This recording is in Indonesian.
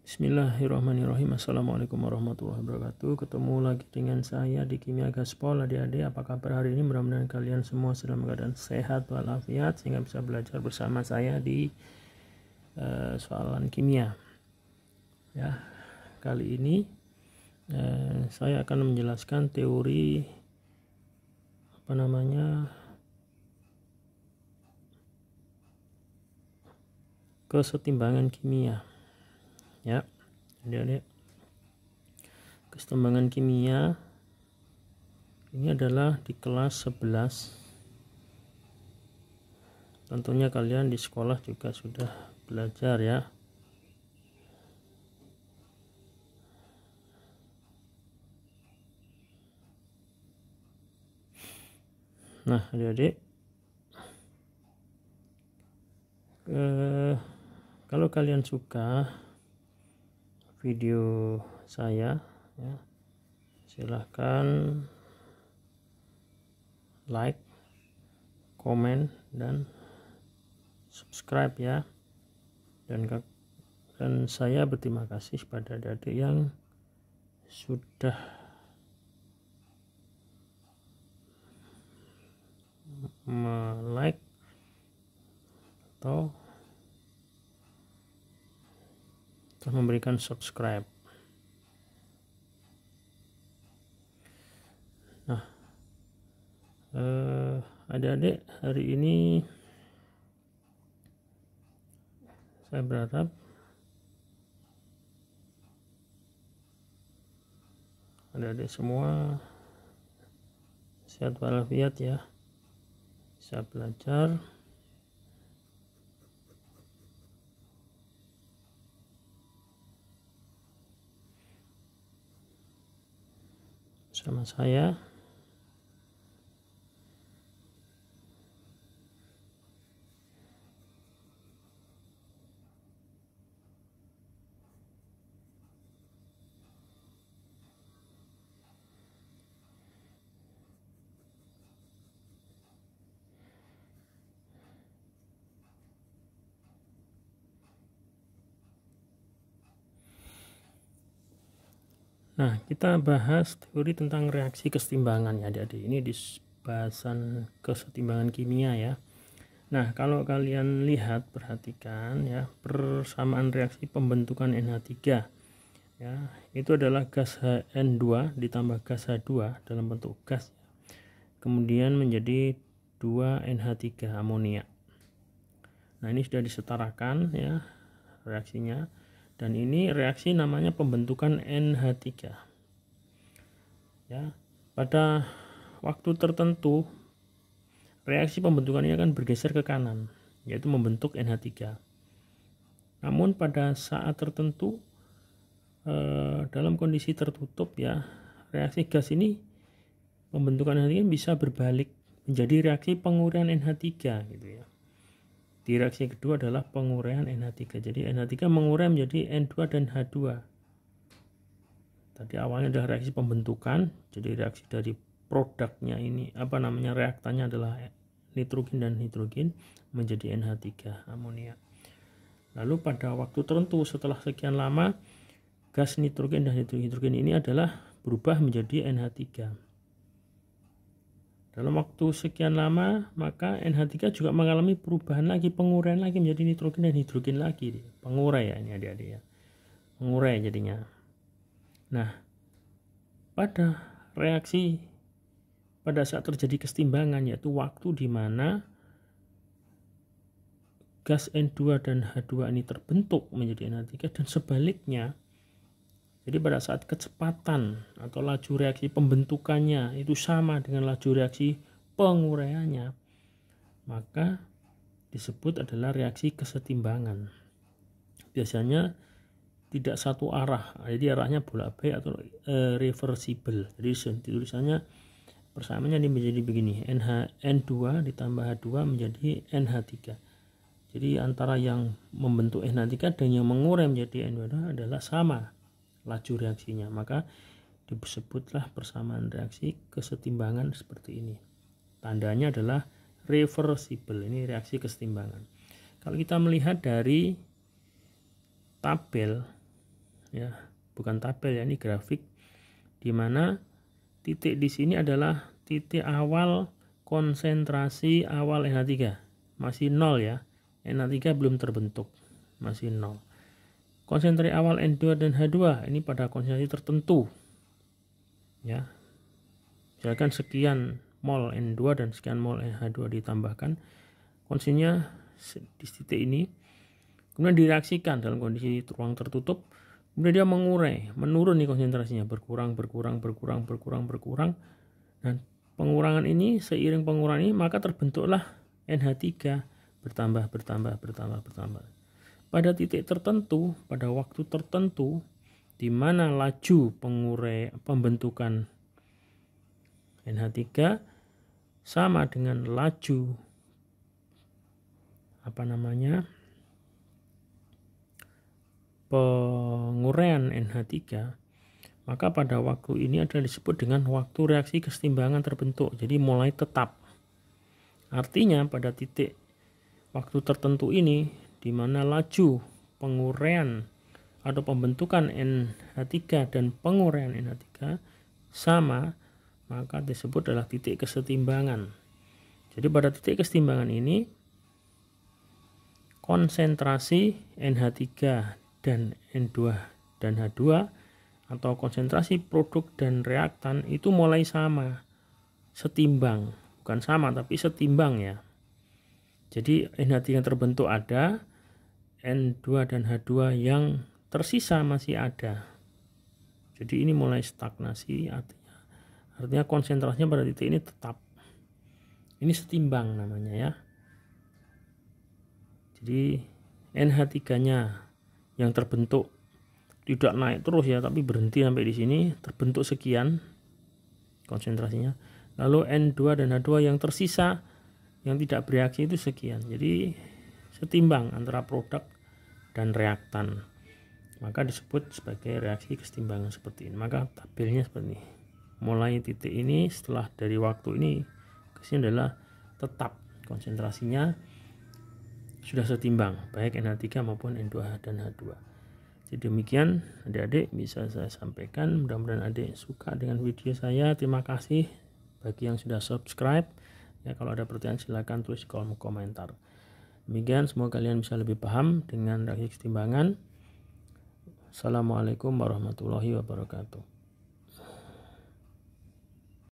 Bismillahirrahmanirrahim. Assalamualaikum warahmatullahi wabarakatuh. Ketemu lagi dengan saya di Kimia Gaspol. Adik-adik, apa kabar hari ini? Mudah-mudahan kalian semua sedang keadaan sehat walafiat sehingga bisa belajar bersama saya di soalan kimia. Ya, kali ini saya akan menjelaskan teori kesetimbangan kimia. Ya, adik-adik, kesetimbangan kimia ini adalah di kelas 11. Tentunya kalian di sekolah juga sudah belajar ya. Nah, adik-adik, kalau kalian suka video saya ya, silahkan like, komen, dan subscribe ya. Dan saya berterima kasih pada adik-adik yang sudah like atau telah memberikan subscribe. Nah, adik-adik, hari ini saya berharap adik-adik semua sehat walafiat ya, bisa belajar bersama saya. Nah, kita bahas teori tentang reaksi kesetimbangan ya adik-adik. Ini di bahasan kesetimbangan kimia ya. Nah, kalau kalian lihat, perhatikan ya, persamaan reaksi pembentukan NH3 ya, itu adalah gas HN2 ditambah gas H2 dalam bentuk gas, kemudian menjadi 2NH3 amonia. Nah, ini sudah disetarakan ya reaksinya. Dan ini reaksi namanya pembentukan NH3 ya. Pada waktu tertentu reaksi pembentukannya akan bergeser ke kanan, yaitu membentuk NH3. Namun pada saat tertentu dalam kondisi tertutup ya, reaksi gas ini pembentukan NH3 bisa berbalik menjadi reaksi penguraian NH3 gitu ya. Di reaksi kedua adalah penguraian NH3. Jadi NH3 mengurai menjadi N2 dan H2. Tadi awalnya adalah reaksi pembentukan, jadi reaksi dari produknya ini reaktannya adalah nitrogen dan hidrogen menjadi NH3 amonia. Lalu pada waktu tertentu setelah sekian lama, gas nitrogen dan hidrogen ini adalah berubah menjadi NH3. Dalam waktu sekian lama, maka NH3 juga mengalami perubahan lagi, penguraian lagi menjadi nitrogen dan hidrogen lagi. Pengurai ya ini adik-adik ya. Mengurai jadinya. Nah, pada saat terjadi kesetimbangan, yaitu waktu di mana gas N2 dan H2 ini terbentuk menjadi NH3 dan sebaliknya. Jadi pada saat kecepatan atau laju reaksi pembentukannya itu sama dengan laju reaksi penguraiannya, maka disebut adalah reaksi kesetimbangan. Biasanya tidak satu arah, jadi arahnya bolak-balik atau reversible. Jadi tulisannya persamaannya ini menjadi begini, N2 ditambah H2 menjadi NH3. Jadi antara yang membentuk NH3 dan yang mengurai menjadi N2 adalah sama laju reaksinya, maka disebutlah persamaan reaksi kesetimbangan seperti ini. Tandanya adalah reversible, ini reaksi kesetimbangan. Kalau kita melihat dari tabel ya, bukan tabel ya, ini grafik, di mana titik di sini adalah titik awal konsentrasi awal NH3, masih 0 ya, NH3 belum terbentuk, masih 0. Konsentrasi awal N2 dan H2 ini pada konsentrasi tertentu ya, misalkan sekian mol N2 dan sekian mol H2 ditambahkan konsentrasinya di titik ini, kemudian direaksikan dalam kondisi ruang tertutup, kemudian dia mengurai, menurun nih konsentrasinya, berkurang, dan pengurangan ini, seiring pengurangan ini maka terbentuklah NH3 bertambah. Pada titik tertentu, pada waktu tertentu, di mana laju pembentukan NH3 sama dengan laju penguraian NH3, maka pada waktu ini adalah disebut dengan waktu reaksi kesetimbangan terbentuk, jadi mulai tetap. Artinya pada titik waktu tertentu ini, di mana laju penguraian atau pembentukan NH3 dan penguraian NH3 sama, maka disebut adalah titik kesetimbangan. Jadi pada titik kesetimbangan ini, konsentrasi NH3 dan N2 dan H2 atau konsentrasi produk dan reaktan itu mulai sama, setimbang, bukan sama tapi setimbang ya. Jadi NH3 yang terbentuk ada, N2 dan H2 yang tersisa masih ada. Jadi ini mulai stagnasi, artinya konsentrasinya pada titik ini tetap. Ini setimbang namanya ya. Jadi NH3-nya yang terbentuk tidak naik terus ya, tapi berhenti sampai di sini, terbentuk sekian konsentrasinya. Lalu N2 dan H2 yang tersisa yang tidak bereaksi itu sekian. Jadi setimbang antara produk dan reaktan, maka disebut sebagai reaksi kesetimbangan seperti ini. Maka tabelnya seperti ini, mulai titik ini setelah dari waktu ini ke sini adalah tetap konsentrasinya sudah setimbang, baik NH3 maupun N2 dan H2. Jadi demikian adik-adik bisa saya sampaikan, mudah-mudahan adik suka dengan video saya. Terima kasih bagi yang sudah subscribe ya. Kalau ada pertanyaan silahkan tulis di kolom komentar. Demikian, semoga kalian bisa lebih paham dengan reaksi kesetimbangan. Assalamualaikum warahmatullahi wabarakatuh.